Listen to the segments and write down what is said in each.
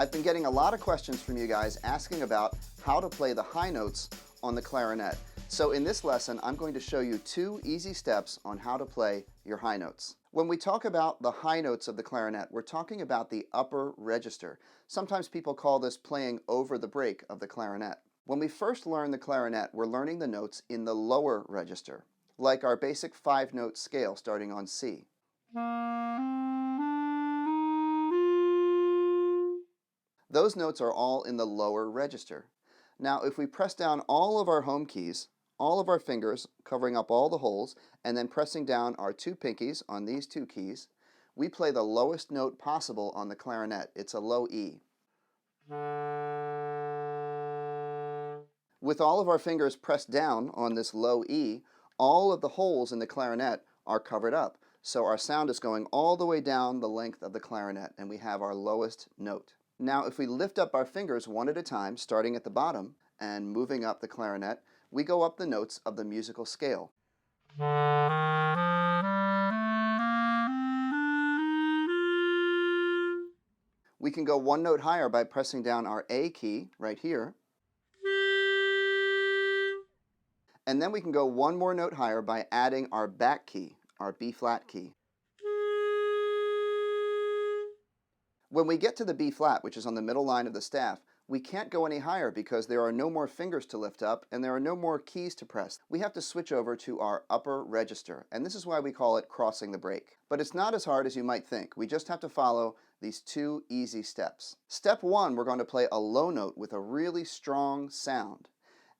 I've been getting a lot of questions from you guys asking about how to play the high notes on the clarinet. So in this lesson, I'm going to show you 2 easy steps on how to play your high notes. When we talk about the high notes of the clarinet, we're talking about the upper register. Sometimes people call this playing over the break of the clarinet. When we first learn the clarinet, we're learning the notes in the lower register, like our basic 5-note scale starting on C. Those notes are all in the lower register. Now, if we press down all of our home keys, all of our fingers covering up all the holes, and then pressing down our 2 pinkies on these 2 keys, we play the lowest note possible on the clarinet. It's a low E. With all of our fingers pressed down on this low E, all of the holes in the clarinet are covered up. So our sound is going all the way down the length of the clarinet, and we have our lowest note. Now, if we lift up our fingers one at a time, starting at the bottom and moving up the clarinet, we go up the notes of the musical scale. We can go 1 note higher by pressing down our A key right here. And then we can go 1 more note higher by adding our back key, our B flat key. When we get to the B flat, which is on the middle line of the staff, we can't go any higher because there are no more fingers to lift up and there are no more keys to press. We have to switch over to our upper register, and this is why we call it crossing the break. But it's not as hard as you might think. We just have to follow these 2 easy steps. Step 1, we're going to play a low note with a really strong sound.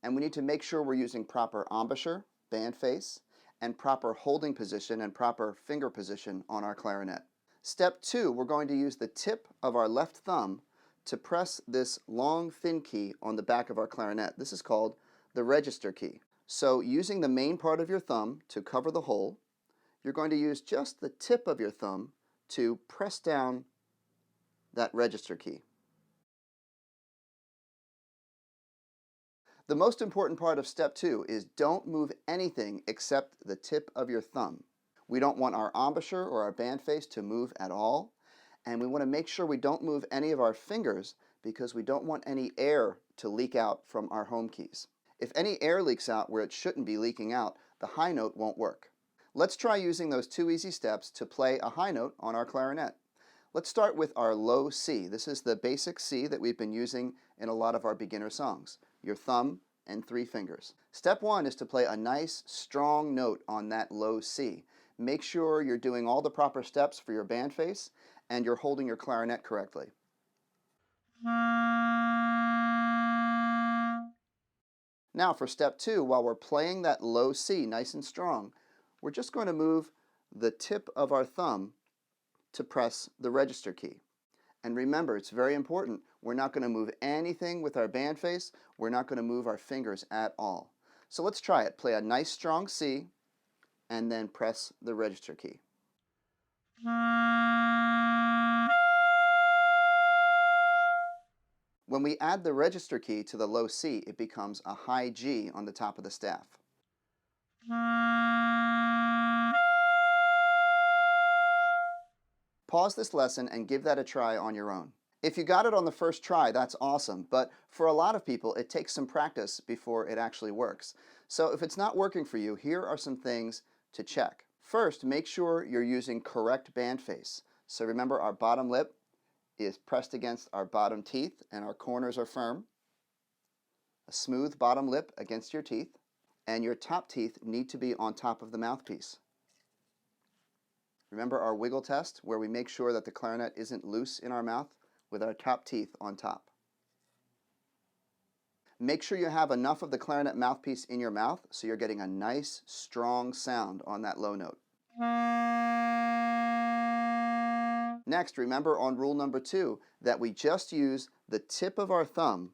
And we need to make sure we're using proper embouchure, band face, and proper holding position and proper finger position on our clarinet. Step 2, we're going to use the tip of our left thumb to press this long thin key on the back of our clarinet. This is called the register key. So using the main part of your thumb to cover the hole, you're going to use just the tip of your thumb to press down that register key. The most important part of step 2 is don't move anything except the tip of your thumb. We don't want our embouchure or our band face to move at all, and we want to make sure we don't move any of our fingers because we don't want any air to leak out from our home keys. If any air leaks out where it shouldn't be leaking out, the high note won't work. Let's try using those 2 easy steps to play a high note on our clarinet. Let's start with our low C. This is the basic C that we've been using in a lot of our beginner songs. Your thumb and 3 fingers. Step 1 is to play a nice, strong note on that low C. Make sure you're doing all the proper steps for your band face and you're holding your clarinet correctly. Now for step 2, while we're playing that low C nice and strong, we're just going to move the tip of our thumb to press the register key. And remember, it's very important, we're not going to move anything with our band face, we're not going to move our fingers at all. So let's try it. Play a nice strong C and then press the register key. When we add the register key to the low C, it becomes a high G on the top of the staff. Pause this lesson and give that a try on your own. If you got it on the first try, that's awesome, but for a lot of people, it takes some practice before it actually works. So if it's not working for you, here are some things to check. First, make sure you're using correct band face. So remember, our bottom lip is pressed against our bottom teeth and our corners are firm. A smooth bottom lip against your teeth, and your top teeth need to be on top of the mouthpiece. Remember our wiggle test where we make sure that the clarinet isn't loose in our mouth with our top teeth on top. Make sure you have enough of the clarinet mouthpiece in your mouth so you're getting a nice, strong sound on that low note. Next, remember on rule number 2 that we just use the tip of our thumb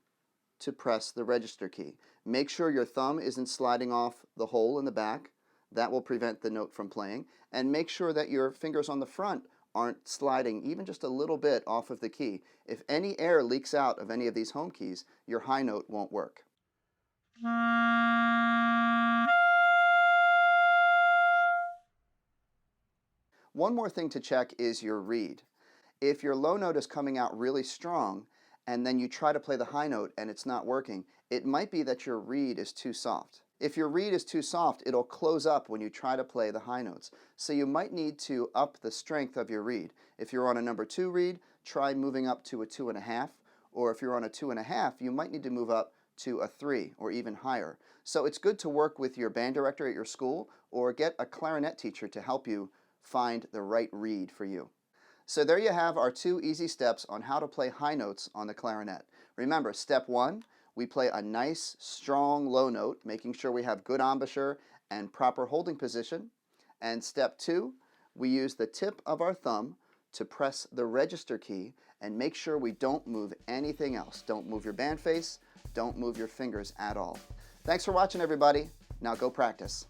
to press the register key. Make sure your thumb isn't sliding off the hole in the back. That will prevent the note from playing. And make sure that your fingers on the front aren't sliding even just a little bit off of the key. If any air leaks out of any of these home keys, your high note won't work. One more thing to check is your reed. If your low note is coming out really strong and then you try to play the high note and it's not working, it might be that your reed is too soft. If your reed is too soft, it'll close up when you try to play the high notes. So you might need to up the strength of your reed. If you're on a number 2 reed, try moving up to a 2.5, or if you're on a 2.5, you might need to move up to a 3 or even higher. So it's good to work with your band director at your school or get a clarinet teacher to help you find the right reed for you. So there you have our 2 easy steps on how to play high notes on the clarinet. Remember, step 1, we play a nice, strong low note, making sure we have good embouchure and proper holding position. And step 2, we use the tip of our thumb to press the register key and make sure we don't move anything else. Don't move your band face, don't move your fingers at all. Thanks for watching, everybody. Now go practice.